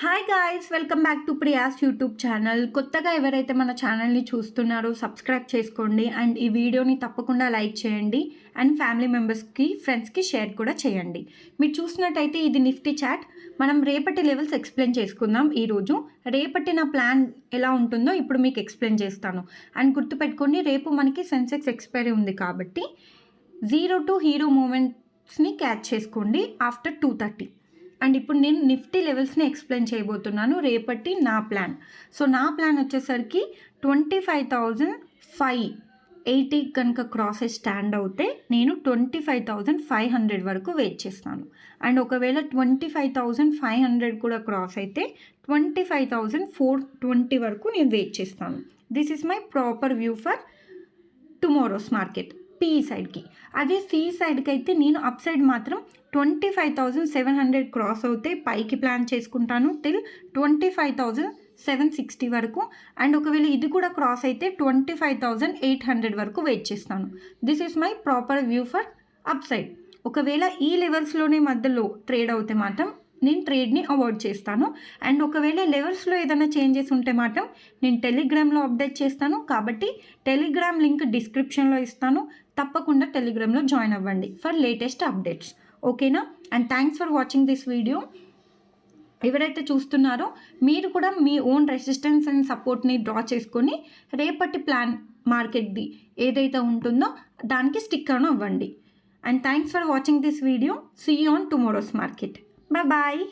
Hi guys, welcome back to Priya's YouTube channel. కొత్తగా ఎవరైతే మన ఛానల్ని చూస్తున్నారో సబ్స్క్రైబ్ చేసుకోండి అండ్ ఈ వీడియోని తప్పకుండా లైక్ చేయండి అండ్ ఫ్యామిలీ మెంబర్స్కి, ఫ్రెండ్స్కి షేర్ కూడా చేయండి. మీరు చూసినట్టయితే ఇది నిఫ్టీ చాట్. మనం రేపటి లెవెల్స్ ఎక్స్ప్లెయిన్ చేసుకుందాం ఈరోజు. రేపటి నా ప్లాన్ ఎలా ఉంటుందో ఇప్పుడు మీకు ఎక్స్ప్లెయిన్ చేస్తాను. అండ్ గుర్తుపెట్టుకోండి, రేపు మనకి సెన్సెక్స్ ఎక్స్పైరీ ఉంది కాబట్టి 0 to హీరో మూమెంట్స్ని క్యాచ్ చేసుకోండి ఆఫ్టర్ 2:30. అండ్ ఇప్పుడు నేను నిఫ్టీ లెవెల్స్ని ఎక్స్ప్లెయిన్ చేయబోతున్నాను రేపటి నా ప్లాన్. సో నా ప్లాన్ వచ్చేసరికి 25,580 కనుక క్రాసెస్ స్టాండ్ అవుతే నేను 25,500 వరకు వెయిట్ చేస్తాను. అండ్ ఒకవేళ 25,500 కూడా క్రాస్ అయితే 25,420 వరకు నేను వెయిట్ చేస్తాను. This is my proper view for tomorrow's market PE సైడ్కి. అదే సి సైడ్కి అయితే నేను అప్ సైడ్ మాత్రం 25,700 క్రాస్ అవుతే పైకి ప్లాన్ చేసుకుంటాను టిల్ 25,760 వరకు. అండ్ ఒకవేళ ఇది కూడా క్రాస్ అయితే 25,800 వరకు వెయిట్ చేస్తాను. This is my proper view for up side. ఒకవేళ ఈ లెవెల్స్లోనే మధ్యలో ట్రేడ్ అవుతే మాత్రం నేను ట్రేడ్ని అవాయిడ్ చేస్తాను. అండ్ ఒకవేళ లెవెల్స్లో ఏదైనా చేంజెస్ ఉంటే మాత్రం నేను టెలిగ్రామ్లో అప్డేట్ చేస్తాను. కాబట్టి టెలిగ్రామ్ లింక్ డిస్క్రిప్షన్లో ఇస్తాను, తప్పకుండా టెలిగ్రామ్లో జాయిన్ అవ్వండి ఫర్ లేటెస్ట్ అప్డేట్స్. ఓకేనా? And thanks for watching this video. ఎవరైతే చూస్తున్నారో మీరు కూడా మీ ఓన్ రెసిస్టెన్స్ అండ్ సపోర్ట్ని డ్రా చేసుకొని రేపటి ప్లాన్ మార్కెట్ది ఏదైతే ఉంటుందో దానికి స్టిక్ ఆన్ అవ్వండి. And thanks for watching this video. See you on tomorrow's market. Bye bye.